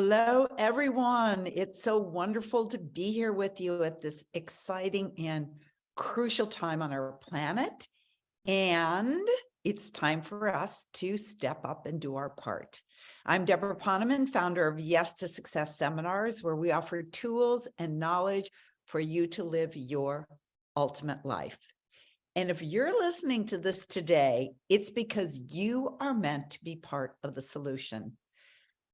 Hello, everyone. It's so wonderful to be here with you at this exciting and crucial time on our planet. And it's time for us to step up and do our part. I'm Deborah Poneman, founder of Yes to Success Seminars, where we offer tools and knowledge for you to live your ultimate life. And if you're listening to this today, it's because you are meant to be part of the solution.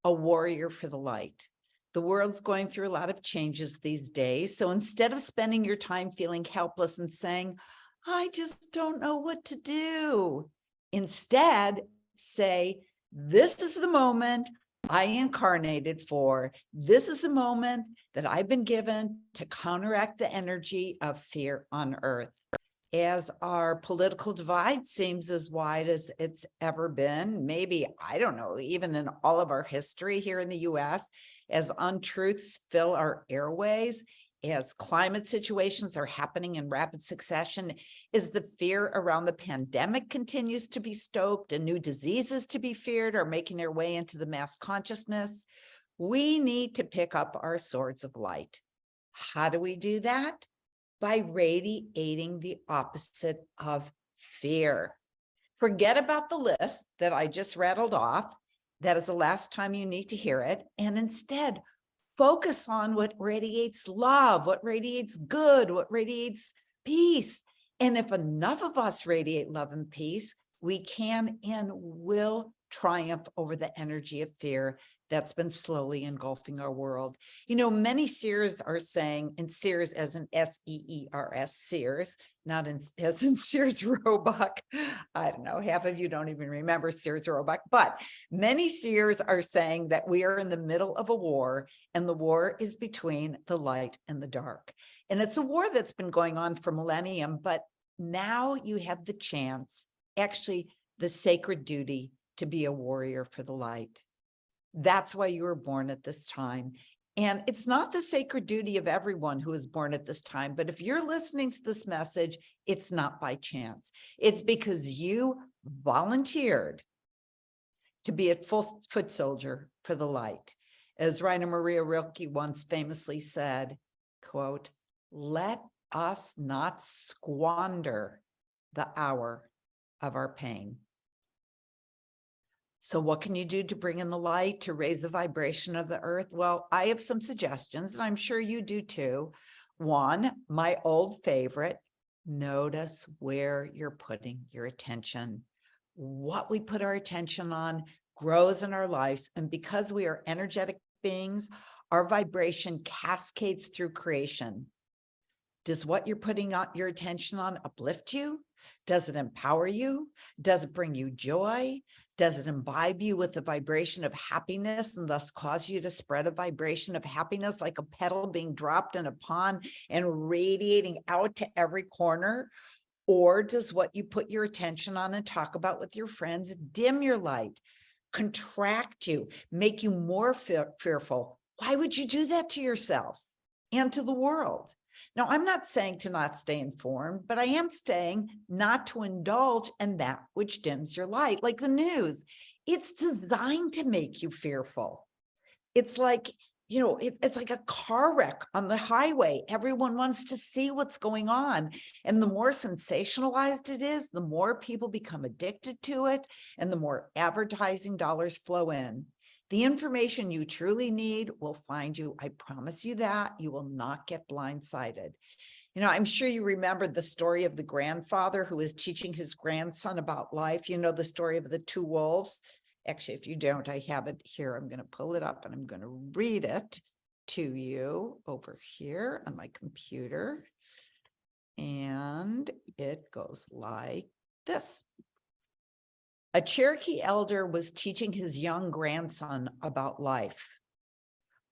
A warrior for the light. The world's going through a lot of changes these days. So instead of spending your time feeling helpless and saying, I just don't know what to do, instead say, this is the moment I incarnated for. This is the moment that I've been given to counteract the energy of fear on earth. As our political divide seems as wide as it's ever been, maybe, I don't know, even in all of our history here in the US, as untruths fill our airways, as climate situations are happening in rapid succession, as the fear around the pandemic continues to be stoked and new diseases to be feared are making their way into the mass consciousness, we need to pick up our swords of light. How do we do that? By radiating the opposite of fear. Forget about the list that I just rattled off. That is the last time you need to hear it. And instead, focus on what radiates love, what radiates good, what radiates peace. And if enough of us radiate love and peace, we can and will triumph over the energy of fear that's been slowly engulfing our world. You know, many seers are saying, and seers as in S-E-E-R-S, seers, not as in Sears Roebuck. I don't know, half of you don't even remember Sears Roebuck, but many seers are saying that we are in the middle of a war, and the war is between the light and the dark. And it's a war that's been going on for millennium, but now you have the chance, actually the sacred duty, to be a warrior for the light. That's why you were born at this time. And it's not the sacred duty of everyone who is born at this time, but if you're listening to this message, it's not by chance. It's because you volunteered to be a full foot soldier for the light. As Rainer Maria Rilke once famously said, quote, let us not squander the hour of our pain. So what can you do to bring in the light, to raise the vibration of the earth? Well, I have some suggestions, and I'm sure you do too. One, my old favorite, notice where you're putting your attention. What we put our attention on grows in our lives. And because we are energetic beings, our vibration cascades through creation. Does what you're putting your attention on uplift you? Does it empower you? Does it bring you joy? Does it imbibe you with the vibration of happiness and thus cause you to spread a vibration of happiness like a petal being dropped in a pond and radiating out to every corner? Or does what you put your attention on and talk about with your friends dim your light, contract you, make you more fearful? Why would you do that to yourself and to the world? Now, I'm not saying to not stay informed, but I am saying not to indulge in that which dims your light, like the news. It's designed to make you fearful. It's like, you know, it's like a car wreck on the highway. Everyone wants to see what's going on. And the more sensationalized it is, the more people become addicted to it, and the more advertising dollars flow in. The information you truly need will find you. I promise you that. You will not get blindsided. You know, I'm sure you remember the story of the grandfather who was teaching his grandson about life. You know, the story of the two wolves. Actually, if you don't, I have it here. I'm going to pull it up and I'm going to read it to you over here on my computer. And it goes like this. A Cherokee elder was teaching his young grandson about life.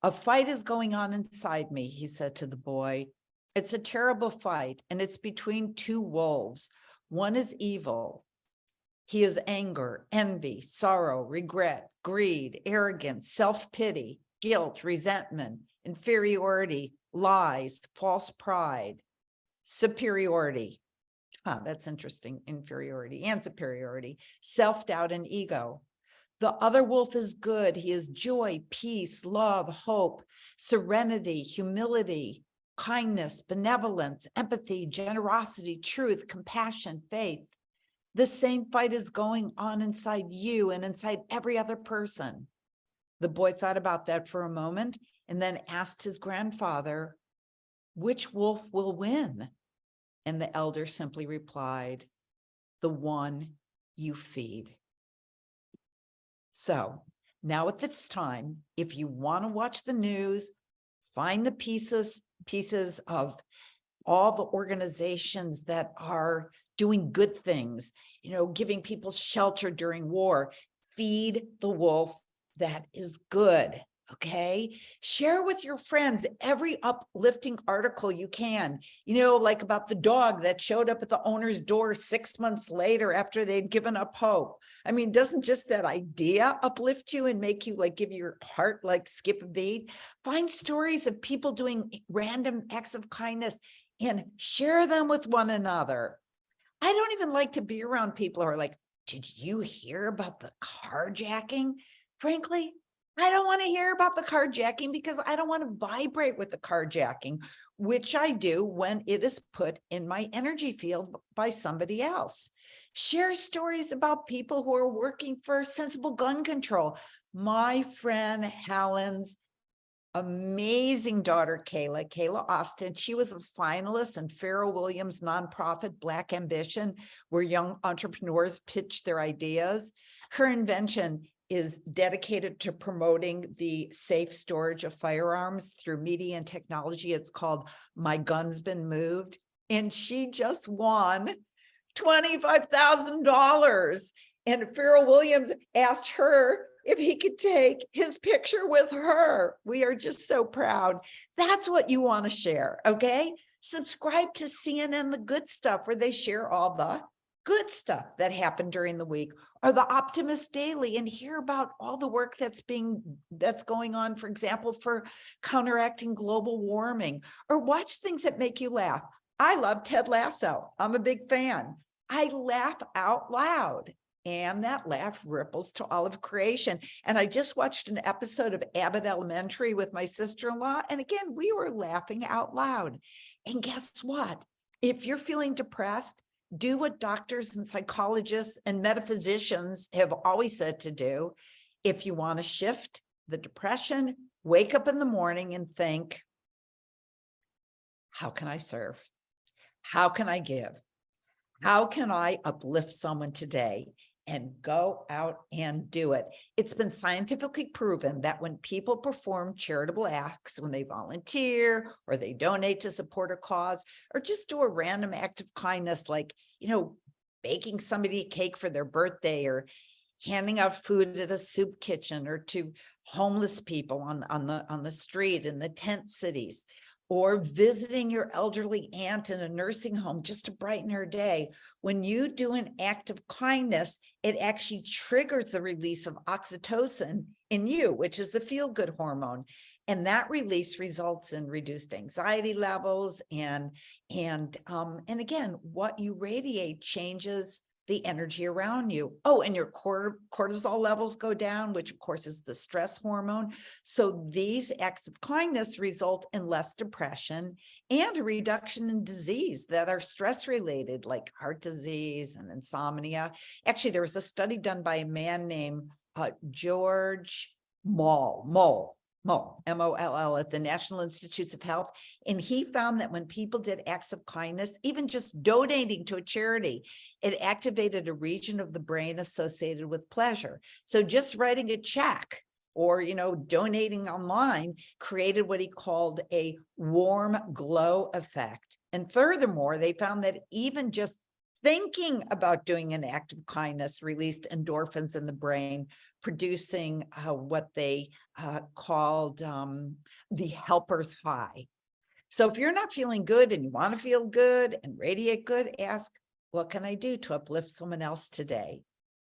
A fight is going on inside me, he said to the boy. It's a terrible fight, and it's between two wolves. One is evil. He is anger, envy, sorrow, regret, greed, arrogance, self-pity, guilt, resentment, inferiority, lies, false pride, superiority. That's interesting. Inferiority and superiority, self-doubt and ego. The other wolf is good. He is joy, peace, love, hope, serenity, humility, kindness, benevolence, empathy, generosity, truth, compassion, faith. The same fight is going on inside you and inside every other person. The boy thought about that for a moment and then asked his grandfather, which wolf will win? And the elder simply replied, the one you feed. So now at this time, if you want to watch the news, find the pieces of all the organizations that are doing good things, giving people shelter during war. Feed the wolf that is good. Okay. Share with your friends every uplifting article you can, like about the dog that showed up at the owner's door 6 months later after they'd given up hope. I mean, doesn't just that idea uplift you and make you give your heart skip a beat? Find stories of people doing random acts of kindness and share them with one another. I don't even like to be around people who are like, did you hear about the carjacking? Frankly, I don't want to hear about the carjacking because I don't want to vibrate with the carjacking, which I do when it is put in my energy field by somebody else. Share stories about people who are working for sensible gun control. My friend Helen's amazing daughter, Kayla Austin, she was a finalist in Pharrell Williams' nonprofit Black Ambition, where young entrepreneurs pitch their ideas. Her invention is dedicated to promoting the safe storage of firearms through media and technology. It's called My Gun's Been Moved. And she just won $25,000. And Pharrell Williams asked her if he could take his picture with her. We are just so proud. That's what you want to share, okay? Subscribe to CNN The Good Stuff, where they share all the good stuff that happened during the week, or the Optimist Daily, and hear about all the work that's going on, for example, for counteracting global warming, or watch things that make you laugh. I love Ted Lasso. I'm a big fan. I laugh out loud, and that laugh ripples to all of creation. And I just watched an episode of Abbott Elementary with my sister-in-law, and again, we were laughing out loud. And guess what? If you're feeling depressed, do what doctors and psychologists and metaphysicians have always said to do. If you want to shift the depression, wake up in the morning and think, how can I serve? How can I give? How can I uplift someone today? And go out and do it. It's been scientifically proven that when people perform charitable acts, when they volunteer or they donate to support a cause, or just do a random act of kindness, like, baking somebody a cake for their birthday, or handing out food at a soup kitchen, or to homeless people on the street in the tent cities, or visiting your elderly aunt in a nursing home just to brighten her day. When you do an act of kindness, it actually triggers the release of oxytocin in you, which is the feel-good hormone. And that release results in reduced anxiety levels. And again, what you radiate changes the energy around you. Oh, and your cortisol levels go down, which of course is the stress hormone. So these acts of kindness result in less depression and a reduction in disease that are stress related, like heart disease and insomnia. Actually, there was a study done by a man named George Moll, M-O-L-L, at the National Institutes of Health. And he found that when people did acts of kindness, even just donating to a charity, it activated a region of the brain associated with pleasure. So just writing a check or, donating online created what he called a warm glow effect. And furthermore, they found that even just thinking about doing an act of kindness released endorphins in the brain, producing what they called the helper's high. So if you're not feeling good and you want to feel good and radiate good, ask, what can I do to uplift someone else today?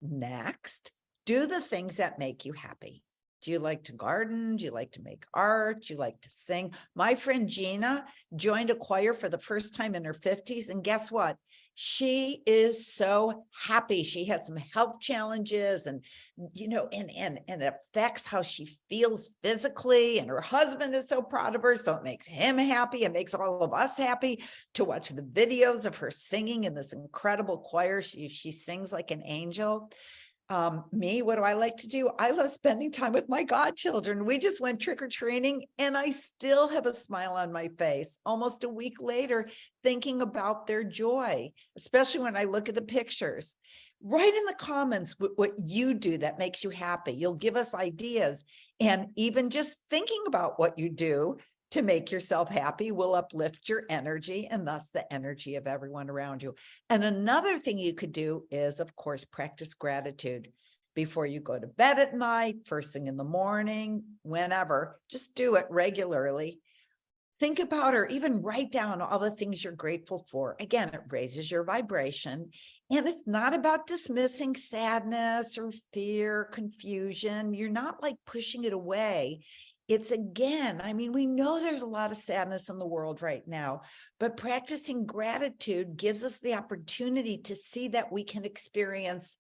Next, do the things that make you happy. Do you like to garden? Do you like to make art? Do you like to sing? My friend Gina joined a choir for the first time in her 50s. And guess what? She is so happy. She had some health challenges and, and it affects how she feels physically. And her husband is so proud of her. So it makes him happy. It makes all of us happy to watch the videos of her singing in this incredible choir. She sings like an angel. Me, what do I like to do? I love spending time with my godchildren. We just went trick-or-treating and I still have a smile on my face almost a week later, thinking about their joy, especially when I look at the pictures. Write in the comments what you do that makes you happy. You'll give us ideas. And even just thinking about what you do to make yourself happy will uplift your energy and thus the energy of everyone around you. And another thing you could do is, of course, practice gratitude before you go to bed at night, first thing in the morning, whenever. Just do it regularly. Think about or even write down all the things you're grateful for. Again, it raises your vibration. And it's not about dismissing sadness or fear, confusion. You're not like pushing it away. It's again, we know there's a lot of sadness in the world right now, but practicing gratitude gives us the opportunity to see that we can experience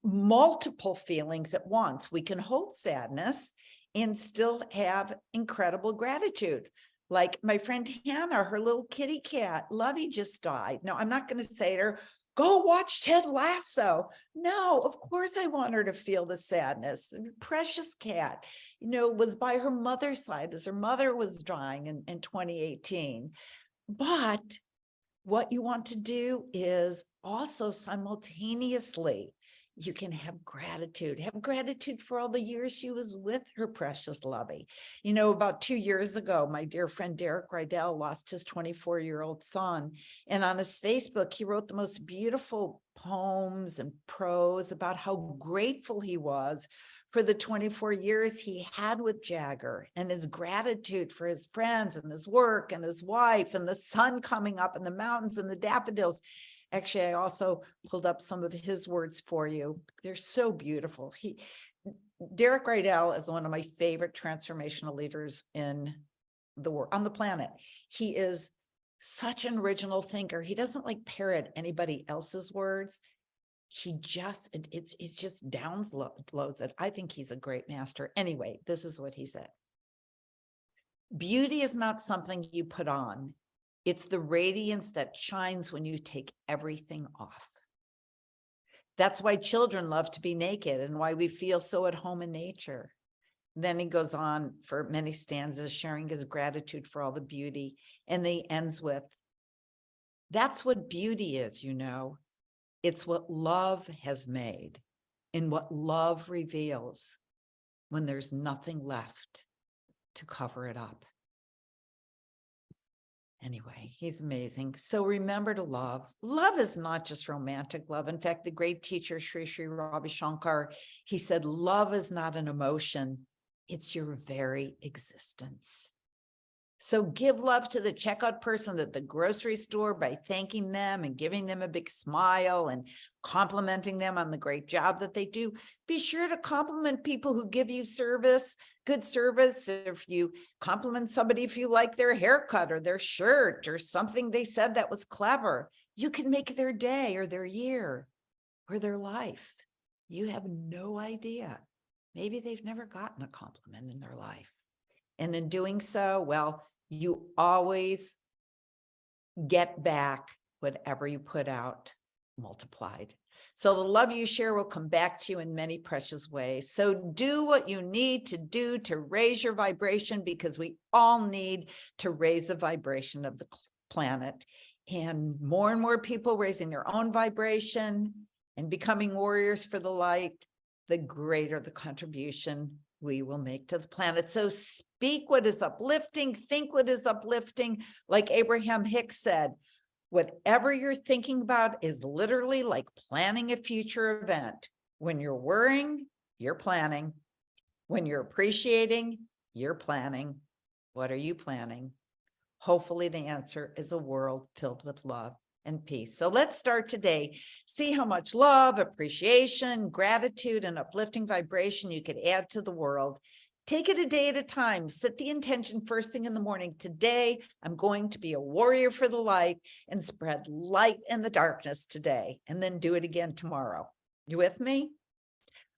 multiple feelings at once. We can hold sadness and still have incredible gratitude. Like my friend Hannah, her little kitty cat, Lovey, just died. Now, I'm not going to say to her, go watch Ted Lasso. No, of course I want her to feel the sadness. The precious cat, was by her mother's side as her mother was dying in 2018. But what you want to do is also simultaneously, you can have gratitude for all the years she was with her precious Lovey. About 2 years ago, my dear friend Derek Rydell lost his 24-year-old son. And on his Facebook, he wrote the most beautiful poems and prose about how grateful he was for the 24 years he had with Jagger and his gratitude for his friends and his work and his wife and the sun coming up and the mountains and the daffodils. Actually, I also pulled up some of his words for you. They're so beautiful. Derek Rydell is one of my favorite transformational leaders in the world, on the planet. He is such an original thinker. He doesn't like parrot anybody else's words. He just, it just downloads it. I think he's a great master. Anyway, this is what he said. Beauty is not something you put on. It's the radiance that shines when you take everything off. That's why children love to be naked and why we feel so at home in nature. Then he goes on for many stanzas, sharing his gratitude for all the beauty. And he ends with, that's what beauty is, It's what love has made and what love reveals when there's nothing left to cover it up. Anyway, he's amazing. So remember to love. Love is not just romantic love. In fact, the great teacher, Sri Sri Ravi Shankar, he said, love is not an emotion. It's your very existence. So give love to the checkout person at the grocery store by thanking them and giving them a big smile and complimenting them on the great job that they do. Be sure to compliment people who give you service, good service. If you compliment somebody, if you like their haircut or their shirt or something they said that was clever, you can make their day or their year or their life. You have no idea. Maybe they've never gotten a compliment in their life. And in doing so, well, you always get back whatever you put out multiplied. So the love you share will come back to you in many precious ways. So do what you need to do to raise your vibration, because we all need to raise the vibration of the planet. And more people raising their own vibration and becoming warriors for the light, the greater the contribution we will make to the planet. So speak what is uplifting, think what is uplifting. Like Abraham Hicks said, whatever you're thinking about is literally like planning a future event. When you're worrying, you're planning. When you're appreciating, you're planning. What are you planning? Hopefully the answer is a world filled with love. and peace. So let's start today. See how much love, appreciation, gratitude, and uplifting vibration you could add to the world. Take it a day at a time. Set the intention first thing in the morning. Today, I'm going to be a warrior for the light and spread light in the darkness today, and then do it again tomorrow. You with me?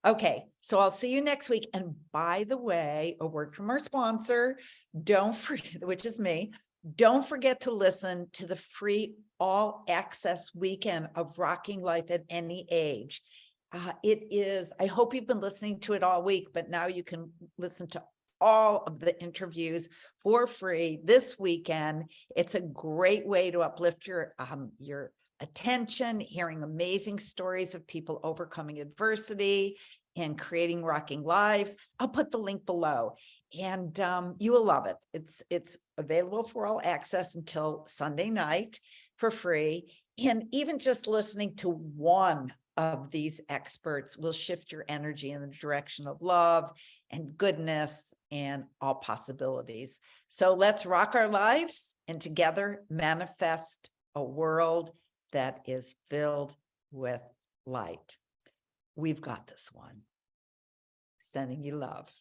Okay, so I'll see you next week. And by the way, a word from our sponsor, don't forget, which is me, don't forget to listen to the free all access weekend of Rocking Life at Any Age. It is, I hope you've been listening to it all week, but now you can listen to all of the interviews for free this weekend. It's a great way to uplift your attention, hearing amazing stories of people overcoming adversity and creating rocking lives. I'll put the link below, and you will love it. It's available for all access until Sunday night for free. And even just listening to one of these experts will shift your energy in the direction of love and goodness and all possibilities. So let's rock our lives and together manifest a world that is filled with light. We've got this one. Sending you love.